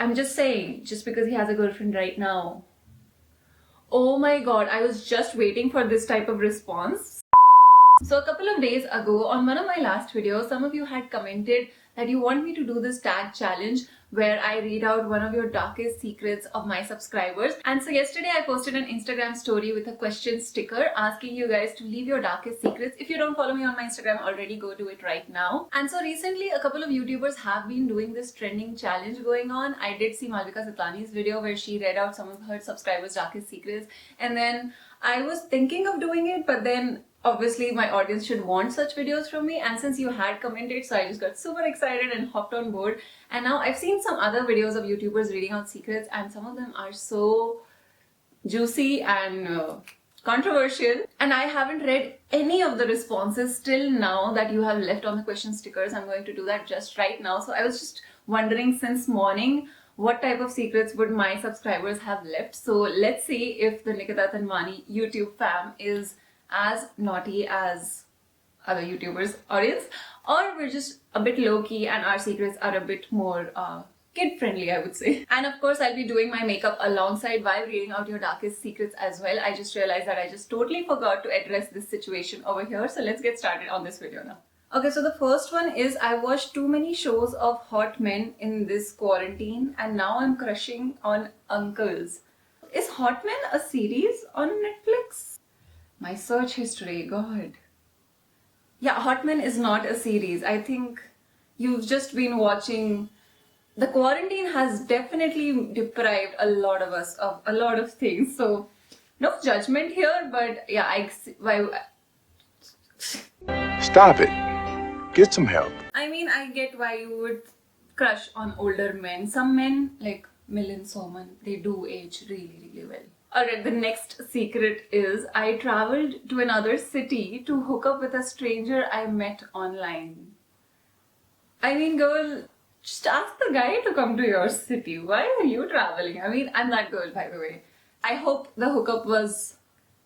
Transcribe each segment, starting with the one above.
I'm just saying, just because he has a girlfriend right now. Oh my god, I was just waiting for this type of response. So a couple of days ago on one of my last videos, some of you had commented that you want me to do this tag challenge where I read out one of your darkest secrets of my subscribers. And so yesterday I posted an Instagram story with a question sticker asking you guys to leave your darkest secrets. If you don't follow me on my Instagram already, go do it right now. And so recently a couple of YouTubers have been doing this trending challenge going on. I did see Malvika Satlani's video where she read out some of her subscribers' darkest secrets, and then I was thinking of doing it, but then obviously my audience should want such videos from me, and since you had commented, so I just got super excited and hopped on board. And now I've seen some other videos of YouTubers reading out secrets, and some of them are so juicy and controversial, and I haven't read any of the responses till now that you have left on the question stickers. I'm going to do that just right now. So I was just wondering since morning what type of secrets would my subscribers have left. So let's see if the Nikita Tanwani YouTube fam is as naughty as other YouTubers' audience, or we're just a bit low-key and our secrets are a bit more kid-friendly, I would say. And of course, I'll be doing my makeup alongside while reading out your darkest secrets as well. I just realized that I just totally forgot to address this situation over here. So let's get started on this video now. Okay, so the first one is I watched too many shows of hot men in this quarantine and now I'm crushing on uncles. Is Hot Men a series on Netflix? My search history, god. Yeah, Hot Men is not a series. I think you've just been watching. The quarantine has definitely deprived a lot of us of a lot of things. So, no judgment here, but yeah, Stop it. Get some help. I mean, I get why you would crush on older men. Some men, like Milind Soman, they do age really, really well. Alright, the next secret is I traveled to another city to hook up with a stranger I met online. I mean, girl, just ask the guy to come to your city. Why are you traveling? I mean, I'm that girl, by the way. I hope the hookup was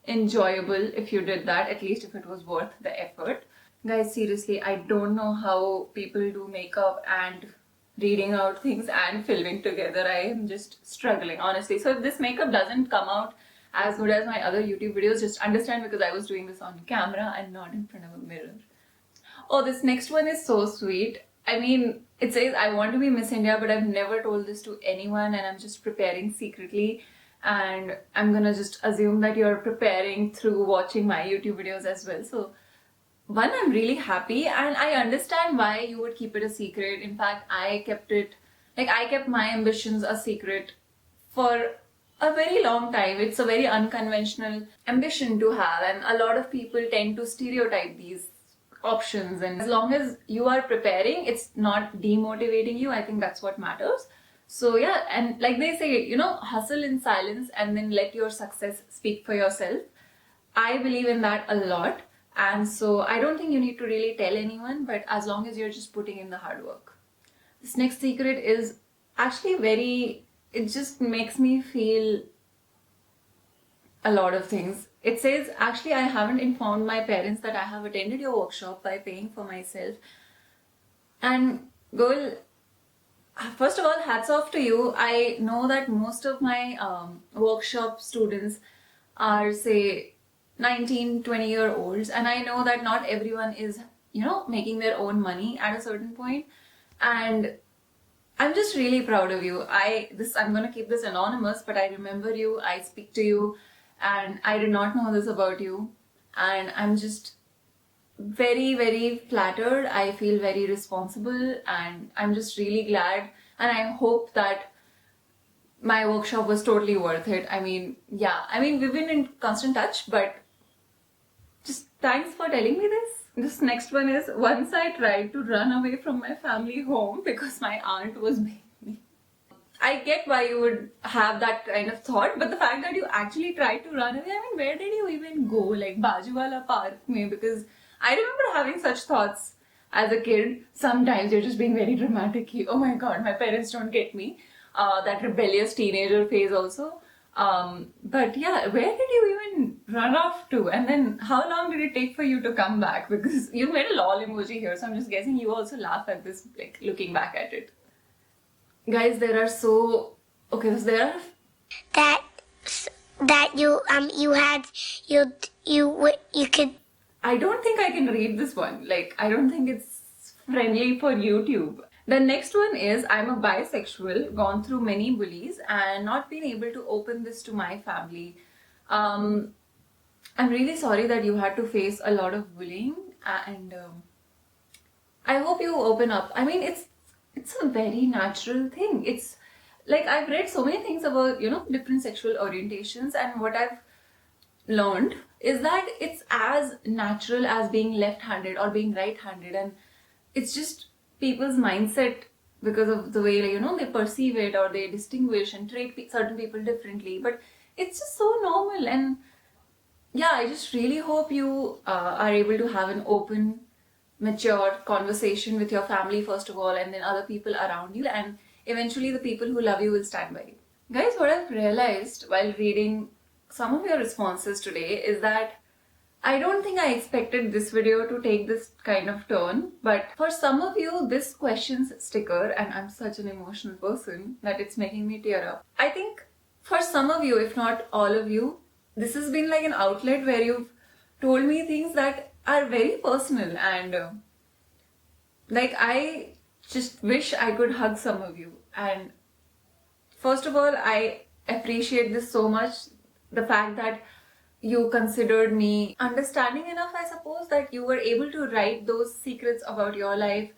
enjoyable if you did that, at least if it was worth the effort. Guys, seriously, I don't know how people do makeup and reading out things and filming together. I am just struggling, honestly. So if this makeup doesn't come out as good as my other YouTube videos, just understand because I was doing this on camera and not in front of a mirror. Oh, this next one is so sweet. I mean, it says, I want to be Miss India, but I've never told this to anyone and I'm just preparing secretly. And I'm gonna just assume that you're preparing through watching my YouTube videos as well. So one, I'm really happy and I understand why you would keep it a secret. In fact, I kept my ambitions a secret for a very long time. It's a very unconventional ambition to have and a lot of people tend to stereotype these options, and as long as you are preparing, it's not demotivating you. I think that's what matters. So yeah, and like they say, you know, hustle in silence and then let your success speak for yourself. I believe in that a lot. And so I don't think you need to really tell anyone, but as long as you're just putting in the hard work. This next secret is actually it just makes me feel a lot of things. It says, actually, I haven't informed my parents that I have attended your workshop by paying for myself. And girl, first of all, hats off to you. I know that most of my workshop students are, say, 19, 20-year-olds, and I know that not everyone is, you know, making their own money at a certain point, and I'm just really proud of you. I'm gonna keep this anonymous, but I remember you, I speak to you, and I did not know this about you, and I'm just very, very flattered. I feel very responsible, and I'm just really glad, and I hope that my workshop was totally worth it. I mean, yeah, we've been in constant touch, but just thanks for telling me this. This next one is, once I tried to run away from my family home because my aunt was beating me. I get why you would have that kind of thought, but the fact that you actually tried to run away, I mean, where did you even go? Like Bajuwala Park mein? Because I remember having such thoughts as a kid. Sometimes you're just being very dramatic. Oh my god, my parents don't get me. That rebellious teenager phase also. But yeah, where did you even run off to? And then how long did it take for you to come back? Because you made a lol emoji here, so I'm just guessing you also laugh at this, like looking back at it. Guys, there are so... Okay, so there are... that you had you could. I don't think I can read this one. Like, I don't think it's friendly for YouTube. The next one is, I'm a bisexual, gone through many bullies and not been able to open this to my family. I'm really sorry that you had to face a lot of bullying, and I hope you open up. I mean, it's a very natural thing. It's like, I've read so many things about, different sexual orientations, and what I've learned is that it's as natural as being left-handed or being right-handed, and it's just people's mindset because of the way, they perceive it, or they distinguish and treat certain people differently. But it's just so normal, and yeah, I just really hope you are able to have an open, mature conversation with your family first of all, and then other people around you, and eventually the people who love you will stand by you. Guys, what I've realized while reading some of your responses today is that I don't think I expected this video to take this kind of turn, but for some of you, this questions sticker, and I'm such an emotional person that it's making me tear up. I think for some of you, if not all of you, this has been like an outlet where you've told me things that are very personal, and like, I just wish I could hug some of you. And first of all, I appreciate this so much, the fact that you considered me understanding enough, I suppose, that you were able to write those secrets about your life.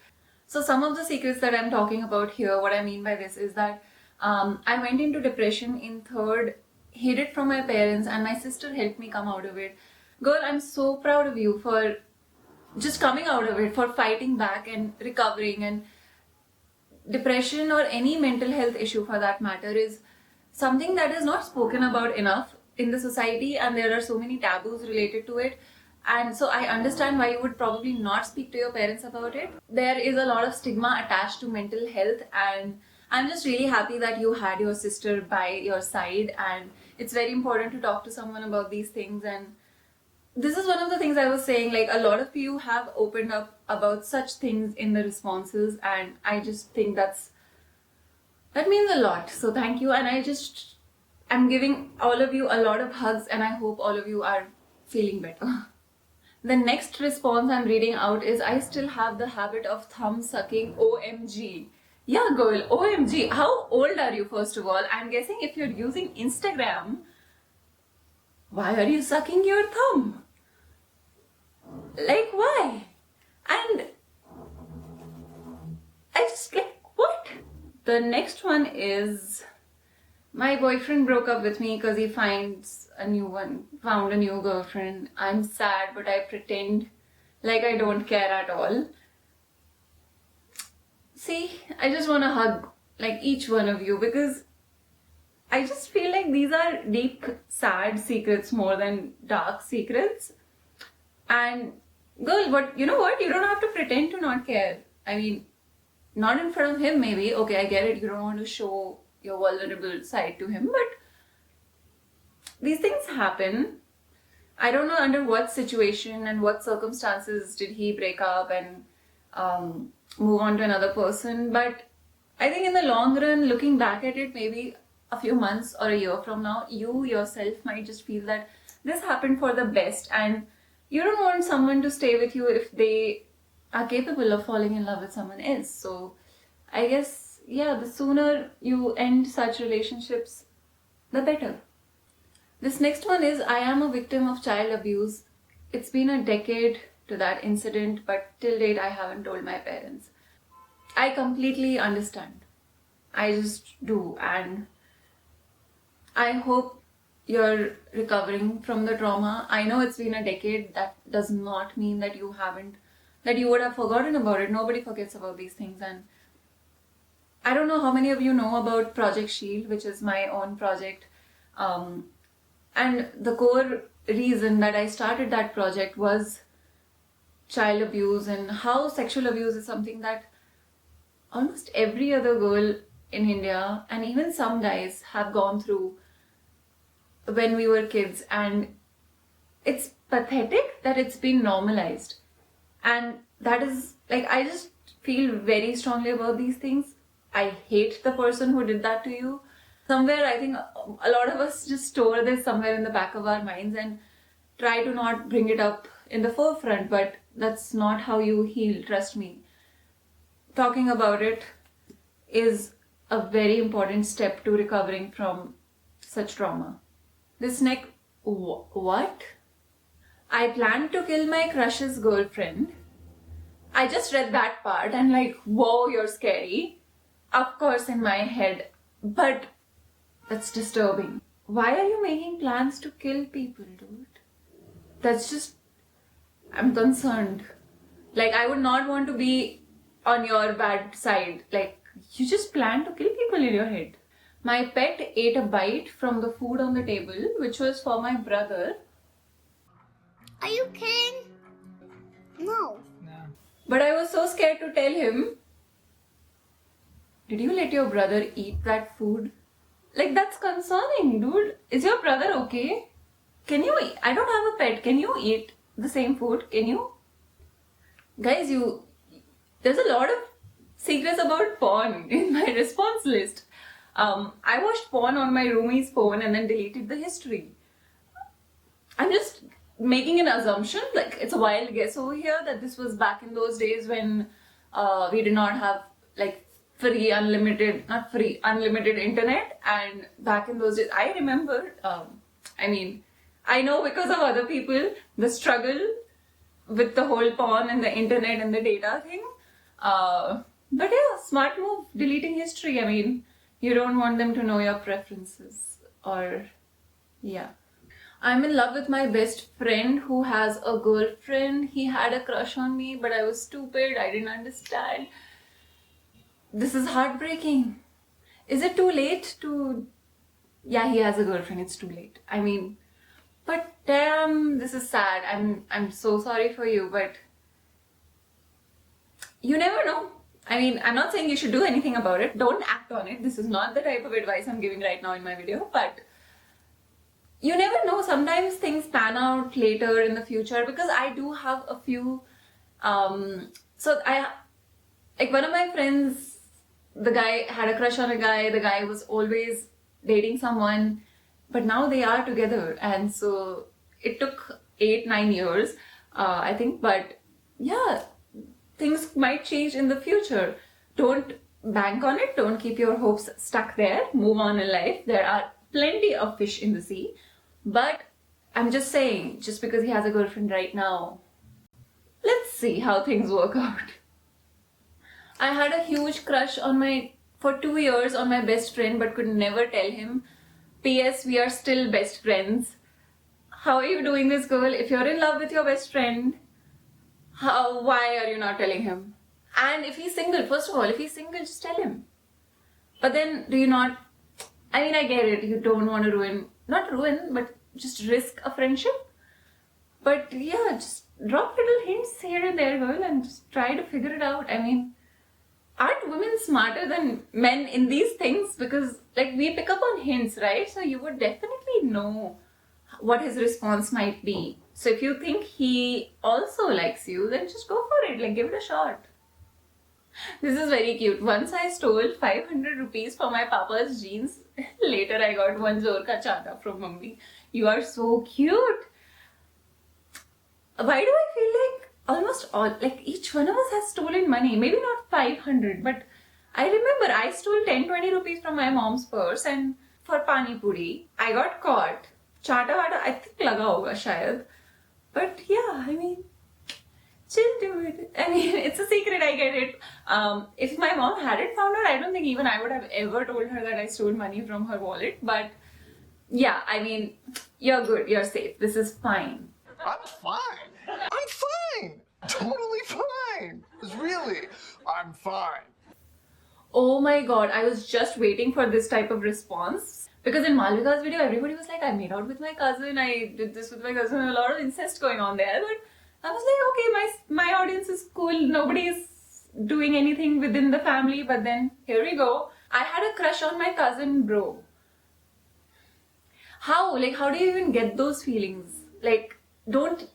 So some of the secrets that I'm talking about here, what I mean by this is that I went into depression in third, hid it from my parents, and my sister helped me come out of it. Girl, I'm so proud of you for just coming out of it, for fighting back and recovering. And depression, or any mental health issue for that matter, is something that is not spoken about enough in the society, and there are so many taboos related to it. And so I understand why you would probably not speak to your parents about it. There is a lot of stigma attached to mental health, and I'm just really happy that you had your sister by your side, and it's very important to talk to someone about these things. And this is one of the things I was saying, like, a lot of you have opened up about such things in the responses, and I just think that means a lot. So thank you, and I'm giving all of you a lot of hugs, and I hope all of you are feeling better. The next response I'm reading out is, I still have the habit of thumb sucking, OMG. Yeah, girl, OMG. How old are you, first of all? I'm guessing if you're using Instagram, why are you sucking your thumb? Like, why? And I just, like, what? The next one is, my boyfriend broke up with me because he found a new girlfriend. I'm sad, but I pretend like I don't care at all. See, I just want to hug like each one of you, because I just feel like these are deep, sad secrets more than dark secrets. And girl, but you know what? You don't have to pretend to not care. I mean, not in front of him maybe. Okay, I get it. You don't want to show your vulnerable side to him, but these things happen. I don't know under what situation and what circumstances did he break up and move on to another person, but I think in the long run, looking back at it, maybe a few months or a year from now, you yourself might just feel that this happened for the best, and you don't want someone to stay with you if they are capable of falling in love with someone else. So I guess, yeah, the sooner you end such relationships, the better. This next one is, I am a victim of child abuse. It's been a decade to that incident, but till date I haven't told my parents. I completely understand. I just do, and I hope you're recovering from the trauma. I know it's been a decade. That does not mean that you would have forgotten about it. Nobody forgets about these things. And I don't know how many of you know about Project Shield, which is my own project. And the core reason that I started that project was child abuse, and how sexual abuse is something that almost every other girl in India, and even some guys, have gone through when we were kids. And it's pathetic that it's been normalized. And that is, like, I just feel very strongly about these things. I hate the person who did that to you. Somewhere, I think a lot of us just store this somewhere in the back of our minds and try to not bring it up in the forefront, but that's not how you heal, trust me. Talking about it is a very important step to recovering from such trauma. This next, what? I planned to kill my crush's girlfriend. I just read that part and like, whoa, you're scary. Of course, in my head, but that's disturbing. Why are you making plans to kill people, dude? That's just, I'm concerned. Like, I would not want to be on your bad side. Like, you just plan to kill people in your head. My pet ate a bite from the food on the table, which was for my brother. Are you kidding? No. But I was so scared to tell him. Did you let your brother eat that food? Like, that's concerning, dude. Is your brother okay? Can you eat? I don't have a pet. Can you eat the same food? Can you? Guys, there's a lot of secrets about porn in my response list. I watched porn on my roomie's phone and then deleted the history. I'm just making an assumption, like it's a wild guess over here, that this was back in those days when we did not have like unlimited internet. And back in those days, I remember, I know because of other people, the struggle with the whole porn and the internet and the data thing. But yeah, smart move, deleting history. I mean, you don't want them to know your preferences, or yeah. I'm in love with my best friend who has a girlfriend. He had a crush on me, but I was stupid. I didn't understand. This is heartbreaking. Is it too late to... Yeah, he has a girlfriend. It's too late. I mean, but damn, this is sad. I'm so sorry for you, but you never know. I mean, I'm not saying you should do anything about it. Don't act on it. This is not the type of advice I'm giving right now in my video, but you never know. Sometimes things pan out later in the future, because I do have a few, one of my friends, the guy had a crush on a guy, the guy was always dating someone, but now they are together, and so it took 8-9 years, I think, but yeah, things might change in the future. Don't bank on it, don't keep your hopes stuck there, move on in life. There are plenty of fish in the sea, but I'm just saying, just because he has a girlfriend right now, let's see how things work out. I had a huge crush for 2 years on my best friend, but could never tell him. P.S. We are still best friends. How are you doing this, girl? If you're in love with your best friend, why are you not telling him? And if he's single, first of all, if he's single, just tell him. But then, do you not... I mean, I get it. You don't want to not ruin, but just risk a friendship. But yeah, just drop little hints here and there, girl, and just try to figure it out. I mean, aren't women smarter than men in these things? Because like we pick up on hints, right? So you would definitely know what his response might be. So if you think he also likes you, then just go for it. Like, give it a shot. This is very cute. Once I stole 500 rupees for my papa's jeans. Later I got one zor ka chata from mummy. You are so cute. Why do I feel like almost all, like each one of us has stolen money? Maybe not 500, but I remember I stole 10-20 rupees from my mom's purse, and for pani puri, I got caught. Chata wata, I think laga hoga shayad. But yeah, I mean, chill, dude. I mean, it's a secret, I get it. If my mom hadn't found out, I don't think even I would have ever told her that I stole money from her wallet. But yeah, I mean, you're good, you're safe. This is fine. I'm fine. I'm fine. Totally fine. Really, I'm fine. Oh my god, I was just waiting for this type of response. Because in Malvika's video, everybody was like, I made out with my cousin, I did this with my cousin, a lot of incest going on there. But I was like, okay, my audience is cool, nobody is doing anything within the family. But then, here we go. I had a crush on my cousin, bro. How? Like, how do you even get those feelings? Like, don't...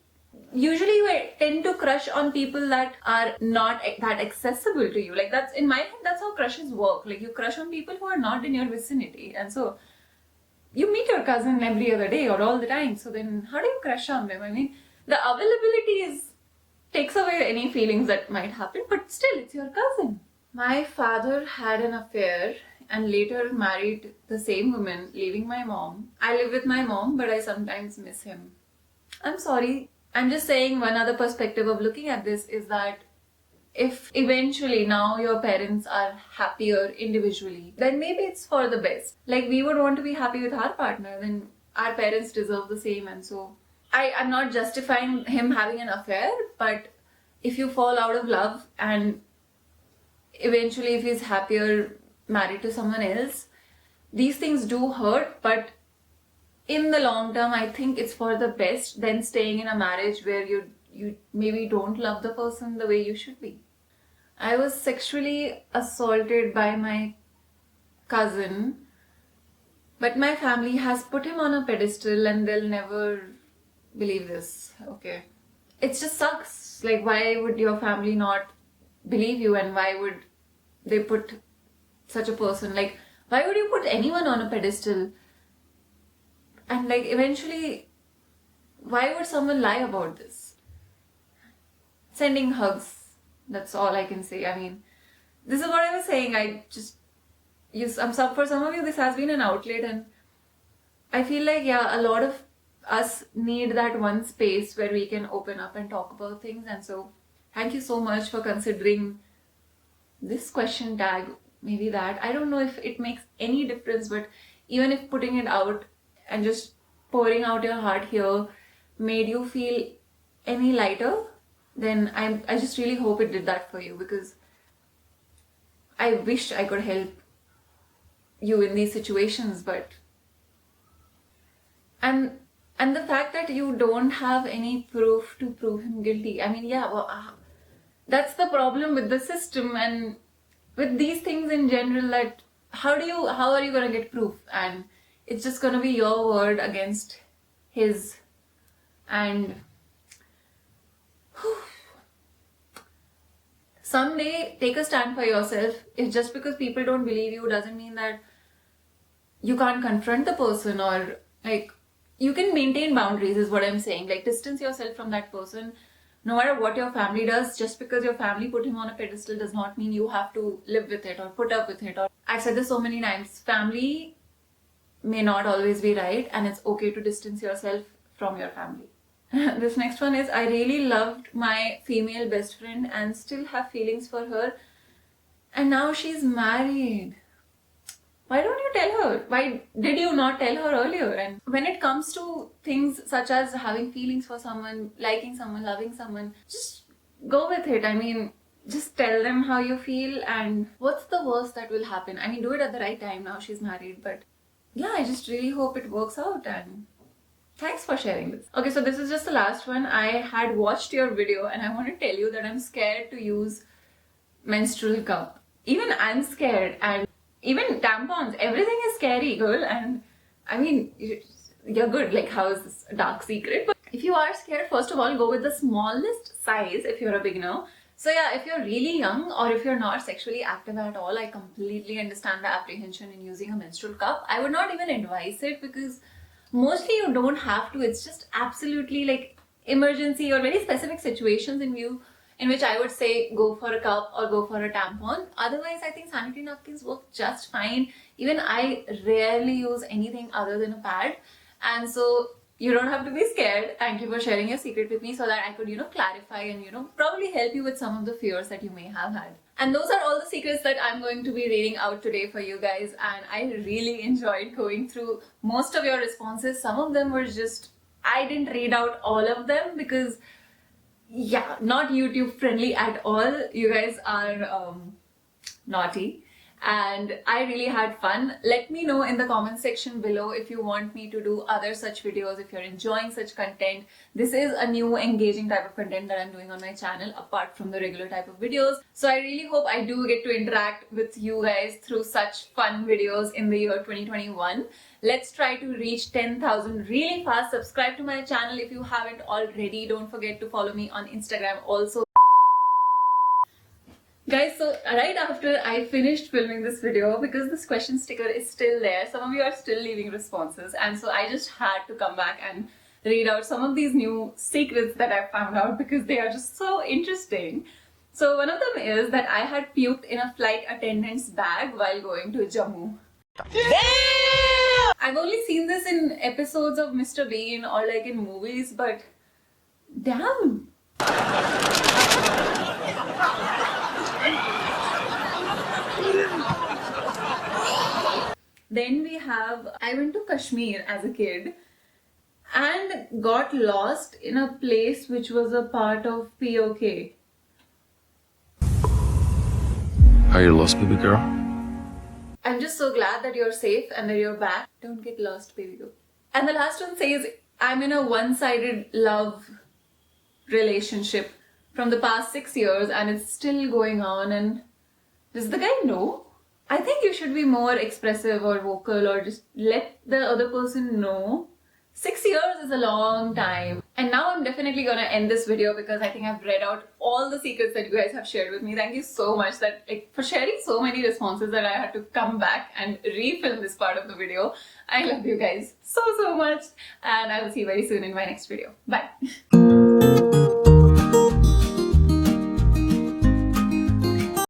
usually you tend to crush on people that are not that accessible to you. Like, that's, in my head, that's how crushes work. Like, you crush on people who are not in your vicinity, and so you meet your cousin every other day or all the time, so then how do you crush on them? I mean, the availability takes away any feelings that might happen, but still, it's your cousin. My father had an affair and later married the same woman, leaving my mom. I live with my mom, but I sometimes miss him. I'm sorry. I'm just saying, one other perspective of looking at this is that if eventually now your parents are happier individually, then maybe it's for the best. Like, we would want to be happy with our partner, then our parents deserve the same. And so I'm not justifying him having an affair, but if you fall out of love and eventually if he's happier married to someone else, these things do hurt, but in the long term, I think it's for the best than staying in a marriage where you maybe don't love the person the way you should be. I was sexually assaulted by my cousin, but my family has put him on a pedestal and they'll never believe this. Okay. It just sucks. Like, why would your family not believe you, and why would they put such a person? Like, why would you put anyone on a pedestal? And like, eventually, why would someone lie about this? Sending hugs. That's all I can say. I mean, this is what I was saying. For some of you, this has been an outlet, and I feel like, yeah, a lot of us need that one space where we can open up and talk about things. And so, thank you so much for considering this question tag, maybe that. I don't know if it makes any difference, but even if putting it out and just pouring out your heart here made you feel any lighter, then I just really hope it did that for you, because I wish I could help you in these situations. But and the fact that you don't have any proof to prove him guilty, I mean, yeah, well, that's the problem with the system and with these things in general, that how are you going to get proof? And it's just going to be your word against his. And someday, take a stand for yourself. If just because people don't believe you doesn't mean that you can't confront the person, or like, you can maintain boundaries is what I'm saying. Like, distance yourself from that person. No matter what your family does, just because your family put him on a pedestal does not mean you have to live with it or put up with it. Or I've said this so many times, family may not always be right, and it's okay to distance yourself from your family. This next one is, I really loved my female best friend and still have feelings for her, and now she's married. Why don't you tell her? Why did you not tell her earlier? And when it comes to things such as having feelings for someone, liking someone, loving someone, just go with it. I mean, just tell them how you feel, and what's the worst that will happen? I mean, do it at the right time. Now she's married, but yeah, I just really hope it works out, and thanks for sharing this. Okay, so this is just the last one. I had watched your video and I want to tell you that I'm scared to use menstrual cup. Even I'm scared, and even tampons, everything is scary, girl. And I mean, you're good. Like, how is this a dark secret? But if you are scared, first of all, go with the smallest size if you're a beginner. So yeah, if you're really young or if you're not sexually active at all, I completely understand the apprehension in using a menstrual cup. I would not even advise it, because mostly you don't have to. It's just absolutely like emergency or very specific situations in which I would say go for a cup or go for a tampon. Otherwise, I think sanitary napkins work just fine. Even I rarely use anything other than a pad. And so you don't have to be scared. Thank you for sharing your secret with me so that I could, clarify and, probably help you with some of the fears that you may have had. And those are all the secrets that I'm going to be reading out today for you guys. And I really enjoyed going through most of your responses. Some of them were just, I didn't read out all of them because, yeah, not YouTube friendly at all. You guys are naughty. and I really had fun. Let me know in the comment section below if you want me to do other such videos, if you're enjoying such content. This is a new engaging type of content that I'm doing on my channel apart from the regular type of videos. So I really hope I do get to interact with you guys through such fun videos in the year 2021. Let's try to reach 10,000 really fast. Subscribe to my channel if you haven't already. Don't forget to follow me on Instagram also. Guys, so right after I finished filming this video, because this question sticker is still there, some of you are still leaving responses, and so I just had to come back and read out some of these new secrets that I found out because they are just so interesting. So one of them is that I had puked in a flight attendant's bag while going to Jammu. Damn! I've only seen this in episodes of Mr. Bean or like in movies, but damn! Then we have, I went to Kashmir as a kid and got lost in a place which was a part of POK. Are you lost, baby girl? I'm just so glad that you're safe and that you're back. Don't get lost, baby girl. And the last one says, I'm in a one-sided love relationship from the past 6 years and it's still going on, and does the guy know? I think you should be more expressive or vocal or just let the other person know. 6 years is a long time. And now I'm definitely gonna end this video because I think I've read out all the secrets that you guys have shared with me. Thank you so much for sharing so many responses that I had to come back and refilm this part of the video. I love you guys so much, and I will see you very soon in my next video. Bye.